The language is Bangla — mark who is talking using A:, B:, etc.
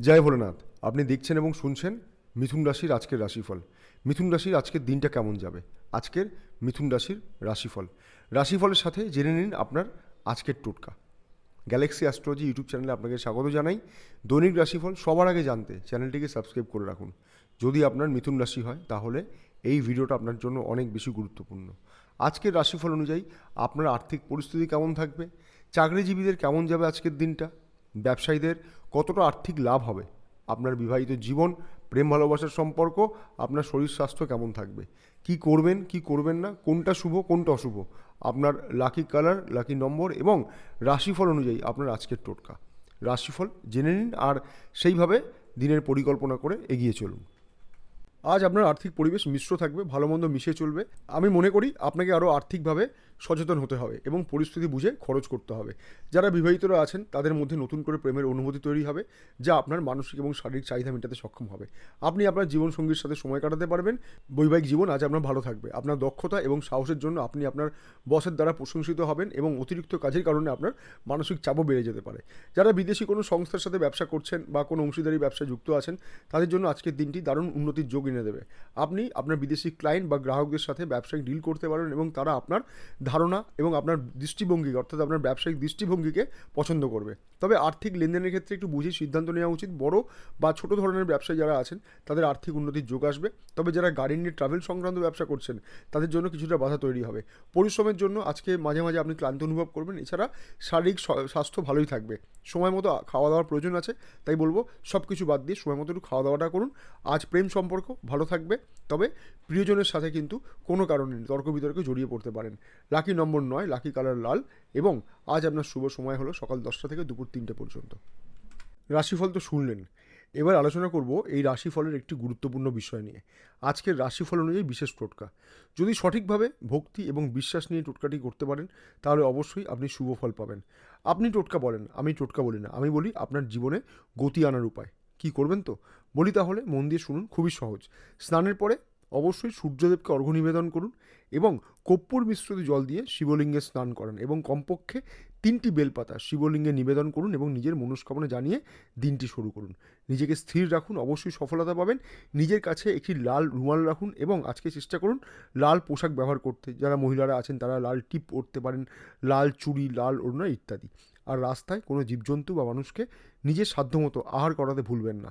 A: জয় ভোলেনাথ। আপনি দেখছেন এবং শুনছেন মিথুন রাশির আজকের রাশিফল। মিথুন রাশির আজকের দিনটা কেমন যাবে, আজকের মিথুন রাশির রাশিফল। রাশিফলের সাথে জেনে নিন আপনার আজকের টোটকা। গ্যালাক্সি অ্যাস্ট্রোলজি ইউটিউব চ্যানেলে আপনাকে স্বাগত জানাই। দৈনিক রাশিফল সবার আগে জানতে চ্যানেলটিকে সাবস্ক্রাইব করে রাখুন। যদি আপনার মিথুন রাশি হয় তাহলে এই ভিডিওটা আপনার জন্য অনেক বেশি গুরুত্বপূর্ণ। আজকের রাশিফল অনুযায়ী আপনার আর্থিক পরিস্থিতি কেমন থাকবে, চাকরিজীবীদের কেমন যাবে আজকের দিনটা, ব্যবসায়ীদের কতটা আর্থিক লাভ হবে, আপনার বিবাহিত জীবন, প্রেম ভালোবাসার সম্পর্ক, আপনার শরীর স্বাস্থ্য কেমন থাকবে, কি করবেন কি করবেন না, কোনটা শুভ কোনটা অশুভ, আপনার লাকি কালার, লাকি নম্বর এবং রাশিফল অনুযায়ী আপনার আজকের টোটকা। রাশিফল জেনে নিন আর সেইভাবে দিনের পরিকল্পনা করে এগিয়ে চলুন। আজ আপনার আর্থিক পরিবেশ মিশ্র থাকবে, ভালো মন্দ মিশে চলবে। আমি মনে করি আপনাকে আরও আর্থিকভাবে সচেতন হতে হবে এবং পরিস্থিতি বুঝে খরচ করতে হবে। যারা বিবাহিতরা আছেন তাদের মধ্যে নতুন করে প্রেমের অনুভূতি তৈরি হবে, যা আপনার মানসিক এবং শারীরিক চাহিদা মেটাতে সক্ষম হবে। আপনি আপনার জীবনসঙ্গীর সাথে সময় কাটাতে পারবেন। বৈবাহিক জীবন আজ আপনার ভালো থাকবে। আপনার দক্ষতা এবং সাহসের জন্য আপনি আপনার বসের দ্বারা প্রশংসিত হবেন এবং অতিরিক্ত কাজের কারণে আপনার মানসিক চাপও বেড়ে যেতে পারে। যারা বিদেশি কোনো সংস্থার সাথে ব্যবসা করছেন বা কোনো অংশীদারি ব্যবসায় যুক্ত আছেন, তাদের জন্য আজকের দিনটি দারুণ উন্নতির যোগ এনে দেবে। আপনি আপনার বিদেশি ক্লায়েন্ট বা গ্রাহকদের সাথে ব্যবসায়িক ডিল করতে পারেন এবং তারা আপনার ধারণা এবং আপনার দৃষ্টিভঙ্গি, অর্থাৎ আপনার ব্যবসায়িক দৃষ্টিভঙ্গিকে পছন্দ করবে। তবে আর্থিক লেনদেনের ক্ষেত্রে একটু বুঝে সিদ্ধান্ত নেওয়া উচিত। বড় বা ছোট ধরনের ব্যবসায়ী যারা আছেন তাদের আর্থিক উন্নতির যোগ আসবে। তবে যারা গাড়ি নিয়ে ট্রাভেল সংক্রান্ত ব্যবসা করছেন তাদের জন্য কিছুটা বাধা তৈরি হবে। পরিশ্রমের জন্য আজকে মাঝে মাঝে আপনি ক্লান্ত অনুভব করবেন। এছাড়া শারীরিক স্বাস্থ্য ভালোই থাকবে। সময় মতো খাওয়া দাওয়ার প্রয়োজন আছে, তাই বলবো সব কিছু বাদ দিয়ে সময় মতো একটু খাওয়া দাওয়াটা করুন। আজ প্রেম সম্পর্ক ভালো থাকবে, তবে প্রিয়জনের সাথে কিন্তু কোনো কারণে তর্ক বিতর্কে জড়িয়ে পড়তে পারেন। লাকি নম্বর 9, লাকি কালার লাল এবং আজ আপনার শুভ সময় হলো সকাল 10টা থেকে দুপুর 3টে পর্যন্ত। রাশিফল তো শুনলেন, এবার আলোচনা করব এই রাশিফলের একটি গুরুত্বপূর্ণ বিষয় নিয়ে। আজকের রাশিফল অনুযায়ী বিশেষ টোটকা। যদি সঠিকভাবে ভক্তি এবং বিশ্বাস নিয়ে টোটকাটি করতে পারেন তাহলে অবশ্যই আপনি শুভ ফল পাবেন। আপনি টোটকা বলেন, আমি টোটকা বলি না। আমি বলি আপনার জীবনে গতি আনার উপায়। কি করবেন তো বলি, তাহলে মন দিয়ে শুনুন। খুবই সহজ। স্নানের পরে অবশ্যই সূর্যদেবকে অর্ঘ্য নিবেদন করুন এবং কর্পূর মিশ্রিত জল দিয়ে শিবলিঙ্গে স্নান করেন এবং কমপক্ষে 3টি বেলপাতা শিবলিঙ্গে নিবেদন করুন এবং নিজের মনস্কামনা জানিয়ে দিনটি শুরু করুন। নিজেকে স্থির রাখুন, অবশ্যই সফলতা পাবেন। নিজের কাছে একটি লাল রুমাল রাখুন এবং আজকে চেষ্টা করুন লাল পোশাক ব্যবহার করতে। যারা মহিলারা আছেন তারা লাল টিপ পরতে পারেন, লাল চুড়ি, লাল ওড়না ইত্যাদি। আর রাস্তায় কোনো জীবজন্তু বা মানুষকে নিজের সাধ্যমতো আহার করাতে ভুলবেন না।